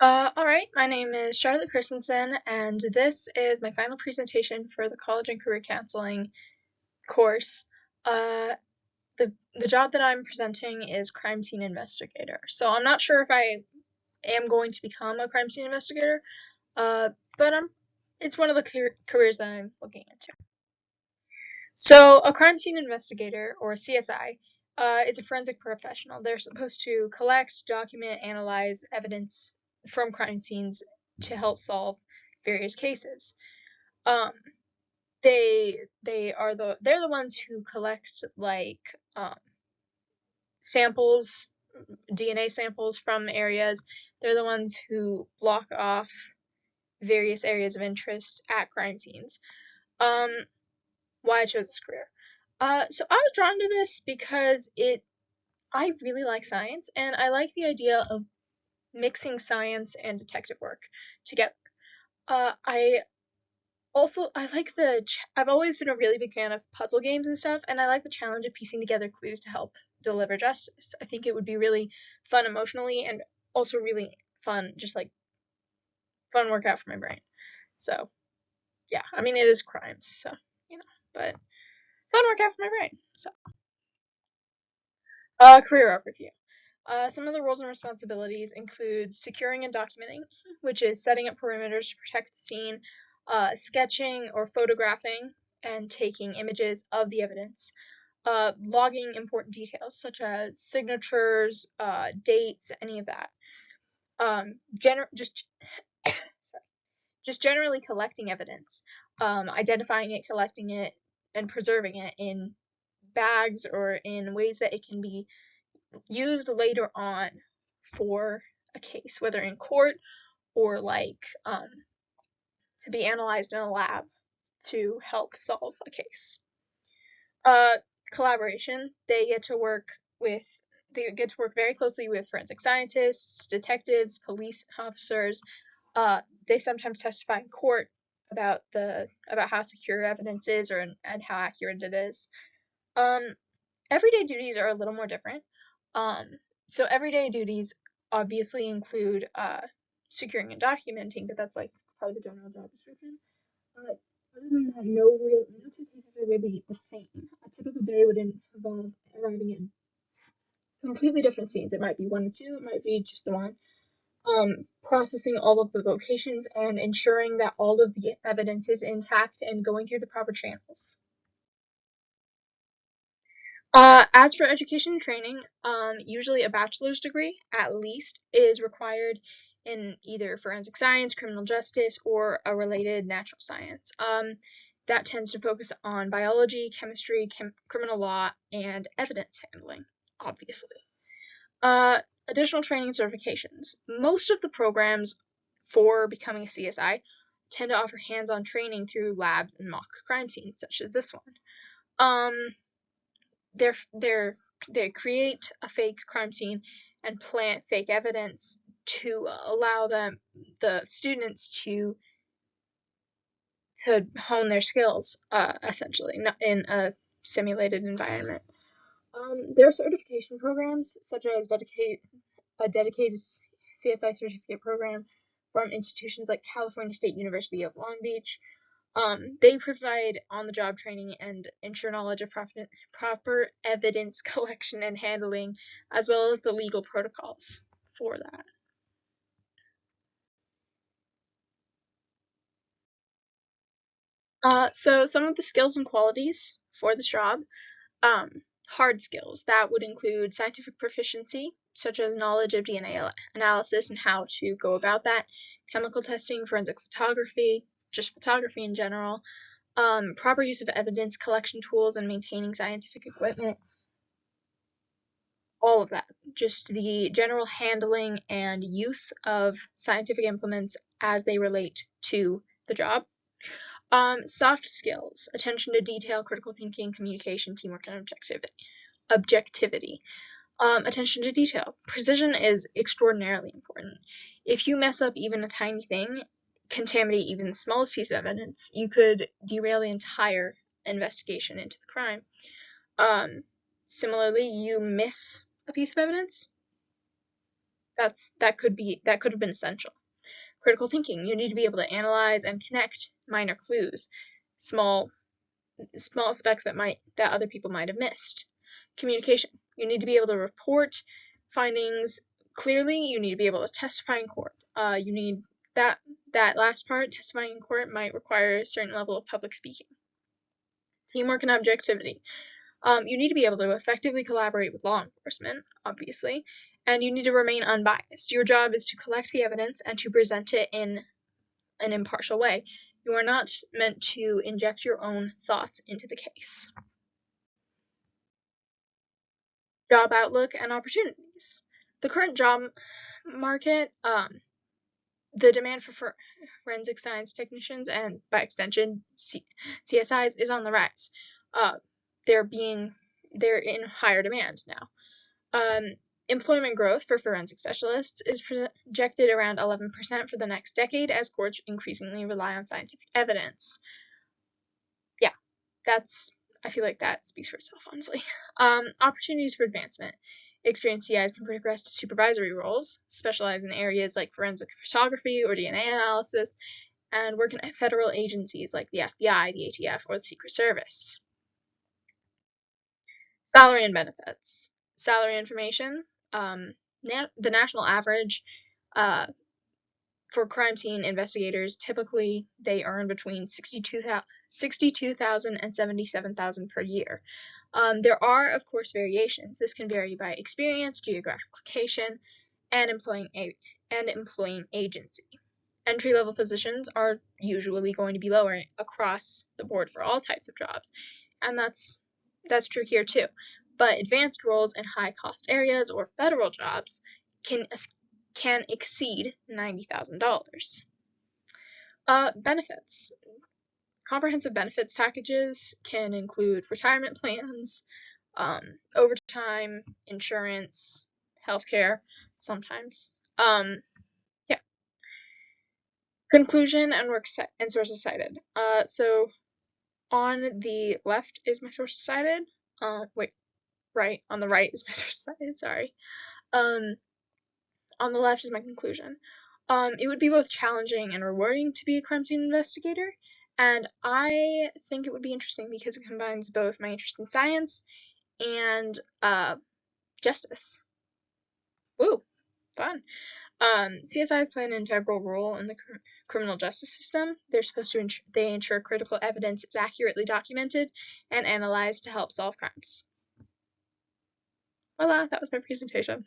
Alright, my name is Charlotte Christensen, and this is my final presentation for the College and Career Counseling course. Uh, the job that I'm presenting is Crime Scene Investigator. So I'm not sure if I am going to become a crime scene investigator, but it's one of the careers that I'm looking into. So a crime scene investigator, or CSI, is a forensic professional. They're supposed to collect, document, analyze evidence from crime scenes to help solve various cases. Um, they're the ones who collect samples, DNA samples from areas. They're the ones who block off various areas of interest at crime scenes. Why I chose this career. So I was drawn to this because I really like science, and I like the idea of mixing science and detective work together. I also I like I've always been a really big fan of puzzle games and stuff, and I like the challenge of piecing together clues to help deliver justice. I think it would be really fun emotionally and also really fun, just like fun workout for my brain. So yeah, I mean it is crimes, so but fun workout for my brain. So career overview. Some of the roles and responsibilities include securing and documenting, which is setting up perimeters to protect the scene, sketching or photographing and taking images of the evidence, logging important details such as signatures, dates, any of that. Just sorry, just generally collecting evidence, identifying it, collecting it, and preserving it in bags or in ways that it can be used later on for a case, whether in court or to be analyzed in a lab to help solve a case. Uh, Collaboration. They get to work very closely with forensic scientists, detectives, police officers. They sometimes testify in court about how secure evidence is and how accurate it is. Um, Everyday duties are a little more different. So everyday duties obviously include securing and documenting, but that's like part of the general job description. Other than that, no two cases are really the same. A typical day would involve arriving at completely different scenes. It might be one or two, it might be just the one. Processing all of the locations and ensuring that all of the evidence is intact and going through the proper channels. As for education and training, usually a bachelor's degree, at least, is required in either forensic science, criminal justice, or a related natural science. That tends to focus on biology, chemistry, criminal law, and evidence handling, obviously. Additional training certifications. Most of the programs for becoming a CSI tend to offer hands-on training through labs and mock crime scenes, such as this one. They create a fake crime scene and plant fake evidence to allow the students to hone their skills, essentially, in a simulated environment. There are certification programs such as a dedicated CSI certificate program from institutions like California State University of Long Beach. They provide on-the-job training and ensure knowledge of proper evidence collection and handling, as well as the legal protocols for that. So some of the skills and qualities for this job, hard skills, that would include scientific proficiency, such as knowledge of DNA analysis and how to go about that, chemical testing, forensic photography, just photography in general, proper use of evidence collection tools and maintaining scientific equipment, all of that. Just the general handling and use of scientific implements as they relate to the job. Soft skills, attention to detail, critical thinking, communication, teamwork, and objectivity. Attention to detail. Precision is extraordinarily important. If you mess up even a tiny thing, contaminate even the smallest piece of evidence, you could derail the entire investigation into the crime. Similarly, you miss a piece of evidence, that could have been essential. Critical thinking. You need to be able to analyze and connect minor clues, small specks that other people might have missed. Communication. You need to be able to report findings clearly. You need to be able to testify in court. You need that last part, testifying in court, might require a certain level of public speaking. Teamwork and objectivity. You need to be able to effectively collaborate with law enforcement, obviously, and you need to remain unbiased. Your job is to collect the evidence and to present it in an impartial way. You are not meant to inject your own thoughts into the case. Job outlook and opportunities. The current job market, the demand for forensic science technicians and, by extension, CSIs is on the rise. They're in higher demand now. Employment growth for forensic specialists is projected around 11% for the next decade as courts increasingly rely on scientific evidence. Yeah, I feel like that speaks for itself, honestly. Opportunities for advancement. Experienced CIs can progress to supervisory roles, specialize in areas like forensic photography or DNA analysis, and work in federal agencies like the FBI, the ATF, or the Secret Service. Salary and benefits. Salary information. The national average for crime scene investigators, typically they earn between $62,000 and $77,000 per year. There are, of course, variations. This can vary by experience, geographic location, and employing agency. Entry-level positions are usually going to be lower across the board for all types of jobs, and that's true here too. But advanced roles in high-cost areas or federal jobs can exceed $90,000. Benefits. Comprehensive benefits packages can include retirement plans, overtime, insurance, healthcare, sometimes. Yeah. Conclusion and sources cited. So on the left is my sources cited. Right. On the right is my sources cited. Sorry. On the left is my conclusion. It would be both challenging and rewarding to be a crime scene investigator, and I think it would be interesting because it combines both my interest in science and justice. Woo, fun. CSIs play an integral role in the criminal justice system. They're supposed to they ensure critical evidence is accurately documented and analyzed to help solve crimes. Voila, that was my presentation.